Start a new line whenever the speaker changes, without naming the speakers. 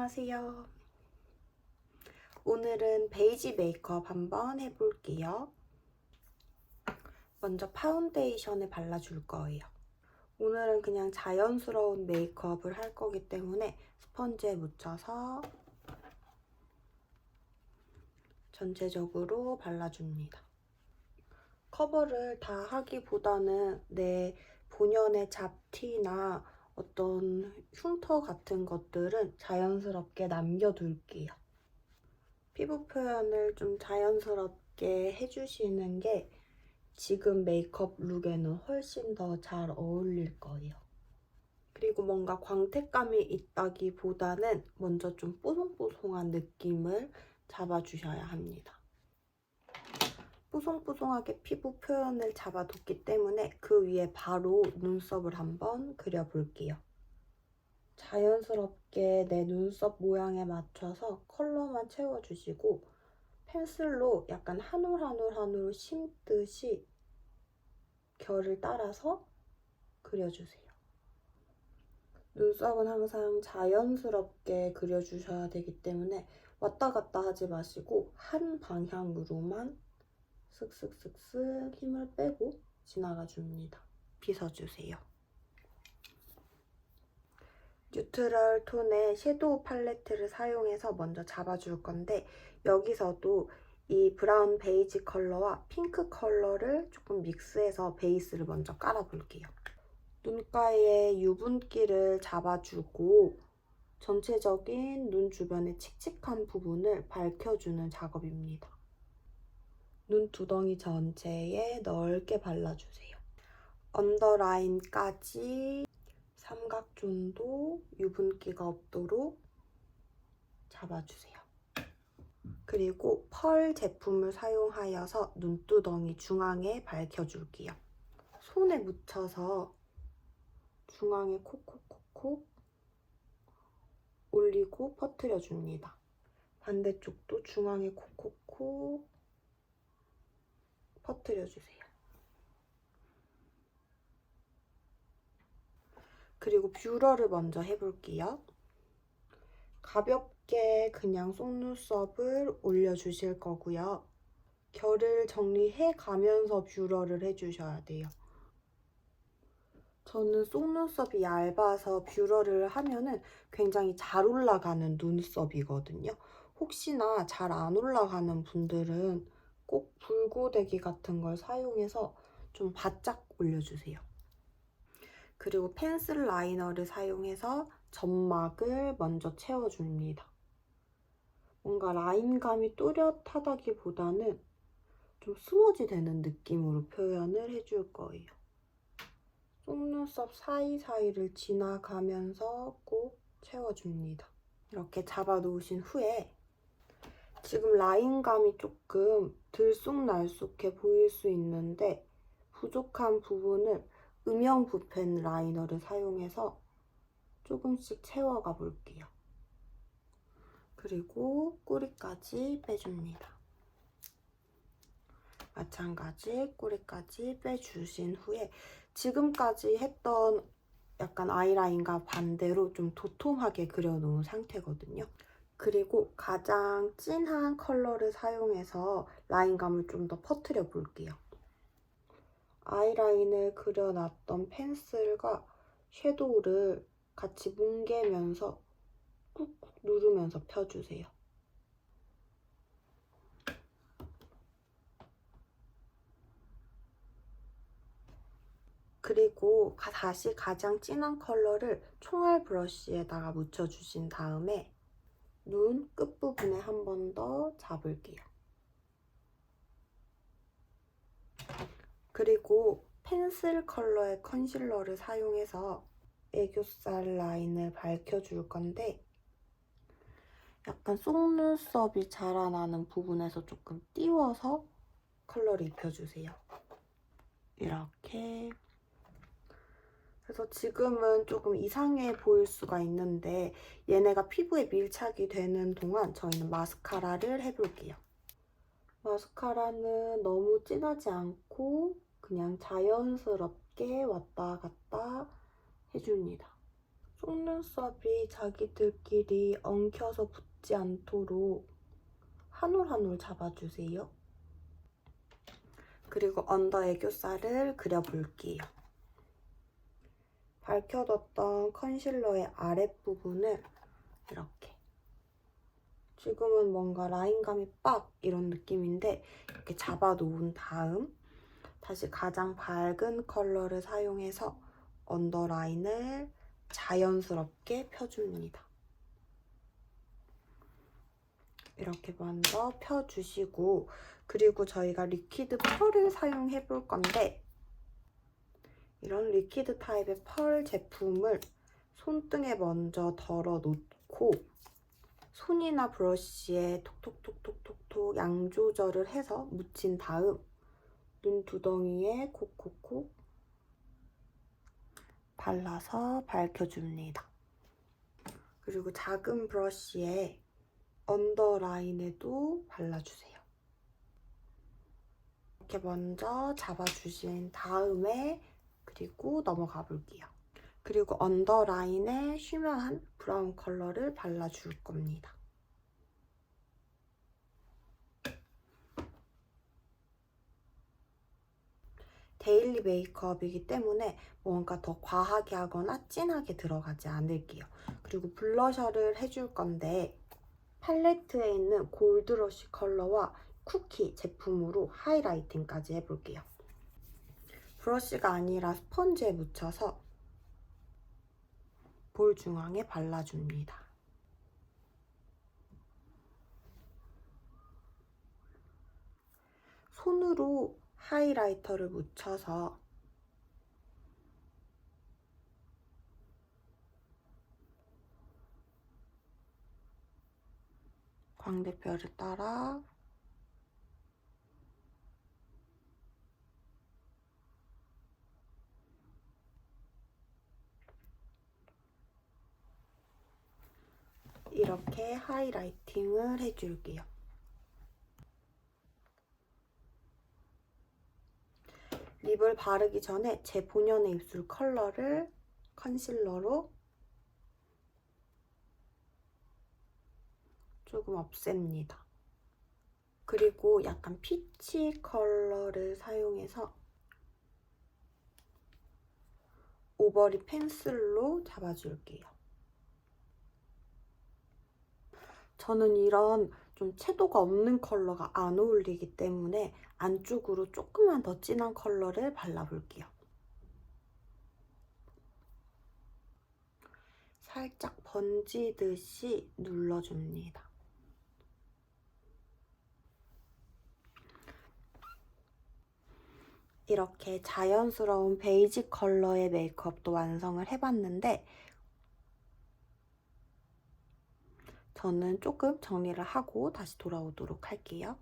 안녕하세요. 오늘은 베이지 메이크업 한번 해볼게요. 먼저 파운데이션을 발라줄 거예요. 오늘은 그냥 자연스러운 메이크업을 할 거기 때문에 스펀지에 묻혀서 전체적으로 발라줍니다. 커버를 다 하기보다는 내 본연의 잡티나 어떤 흉터 같은 것들은 자연스럽게 남겨둘게요. 피부 표현을 좀 자연스럽게 해주시는 게 지금 메이크업 룩에는 훨씬 더 잘 어울릴 거예요. 그리고 뭔가 광택감이 있다기보다는 먼저 좀 뽀송뽀송한 느낌을 잡아주셔야 합니다. 뽀송뽀송하게 피부 표현을 잡아뒀기 때문에 그 위에 바로 눈썹을 한번 그려볼게요. 자연스럽게 내 눈썹 모양에 맞춰서 컬러만 채워주시고 펜슬로 약간 한 올 한 올 한 올 심듯이 결을 따라서 그려주세요. 눈썹은 항상 자연스럽게 그려주셔야 되기 때문에 왔다 갔다 하지 마시고 한 방향으로만 슥슥슥슥 힘을 빼고 지나가줍니다. 빗어주세요. 뉴트럴 톤의 섀도우 팔레트를 사용해서 먼저 잡아줄 건데 여기서도 이 브라운 베이지 컬러와 핑크 컬러를 조금 믹스해서 베이스를 먼저 깔아볼게요. 눈가에 유분기를 잡아주고 전체적인 눈 주변의 칙칙한 부분을 밝혀주는 작업입니다. 눈두덩이 전체에 넓게 발라주세요. 언더라인까지 삼각존도 유분기가 없도록 잡아주세요. 그리고 펄 제품을 사용하여서 눈두덩이 중앙에 밝혀줄게요. 손에 묻혀서 중앙에 콕콕콕콕 올리고 퍼뜨려줍니다. 반대쪽도 중앙에 콕콕콕 퍼뜨려주세요. 그리고 뷰러를 먼저 해볼게요. 가볍게 그냥 속눈썹을 올려주실 거고요. 결을 정리해가면서 뷰러를 해주셔야 돼요. 저는 속눈썹이 얇아서 뷰러를 하면은 굉장히 잘 올라가는 눈썹이거든요. 혹시나 잘 안 올라가는 분들은 꼭 불고데기 같은 걸 사용해서 좀 바짝 올려주세요. 그리고 펜슬 라이너를 사용해서 점막을 먼저 채워줍니다. 뭔가 라인감이 또렷하다기보다는 좀 스머지 되는 느낌으로 표현을 해줄 거예요. 속눈썹 사이사이를 지나가면서 꼭 채워줍니다. 이렇게 잡아놓으신 후에 지금 라인감이 조금 들쑥날쑥해 보일 수 있는데 부족한 부분을 음영 붓펜 라이너를 사용해서 조금씩 채워가 볼게요. 그리고 꼬리까지 빼줍니다. 마찬가지 꼬리까지 빼주신 후에 지금까지 했던 약간 아이라인과 반대로 좀 도톰하게 그려놓은 상태거든요. 그리고 가장 진한 컬러를 사용해서 라인감을 좀 더 퍼뜨려 볼게요. 아이라인을 그려놨던 펜슬과 섀도우를 같이 뭉개면서 꾹꾹 누르면서 펴주세요. 그리고 다시 가장 진한 컬러를 총알 브러쉬에다가 묻혀주신 다음에 눈 끝부분에 한 번 더 잡을게요. 그리고 펜슬 컬러의 컨실러를 사용해서 애교살 라인을 밝혀줄 건데 약간 속눈썹이 자라나는 부분에서 조금 띄워서 컬러를 입혀주세요. 이렇게. 그래서 지금은 조금 이상해 보일 수가 있는데 얘네가 피부에 밀착이 되는 동안 저희는 마스카라를 해볼게요. 마스카라는 너무 진하지 않고 그냥 자연스럽게 왔다 갔다 해줍니다. 속눈썹이 자기들끼리 엉켜서 붙지 않도록 한 올 한 올 잡아주세요. 그리고 언더 애교살을 그려볼게요. 밝혀뒀던 컨실러의 아랫부분을 이렇게, 지금은 뭔가 라인감이 빡 이런 느낌인데 이렇게 잡아놓은 다음 다시 가장 밝은 컬러를 사용해서 언더라인을 자연스럽게 펴줍니다. 이렇게 먼저 펴주시고, 그리고 저희가 리퀴드 펄을 사용해 볼 건데 이런 리퀴드 타입의 펄 제품을 손등에 먼저 덜어 놓고 손이나 브러쉬에 톡톡톡톡톡톡 양 조절을 해서 묻힌 다음 눈두덩이에 콕콕콕 발라서 밝혀줍니다. 그리고 작은 브러쉬에 언더라인에도 발라주세요. 이렇게 먼저 잡아주신 다음에 그리고 넘어가 볼게요. 그리고 언더라인에 쉬머한 브라운 컬러를 발라줄 겁니다. 데일리 메이크업이기 때문에 뭔가 더 과하게 하거나 진하게 들어가지 않을게요. 그리고 블러셔를 해줄 건데 팔레트에 있는 골드러쉬 컬러와 쿠키 제품으로 하이라이팅까지 해볼게요. 브러쉬가 아니라 스펀지에 묻혀서 볼 중앙에 발라줍니다. 손으로 하이라이터를 묻혀서 광대뼈를 따라 이렇게 하이라이팅을 해줄게요. 립을 바르기 전에 제 본연의 입술 컬러를 컨실러로 조금 없앱니다. 그리고 약간 피치 컬러를 사용해서 오버립 펜슬로 잡아줄게요. 저는 이런 좀 채도가 없는 컬러가 안 어울리기 때문에 안쪽으로 조금만 더 진한 컬러를 발라볼게요. 살짝 번지듯이 눌러줍니다. 이렇게 자연스러운 베이지 컬러의 메이크업도 완성을 해봤는데 저는 조금 정리를 하고 다시 돌아오도록 할게요.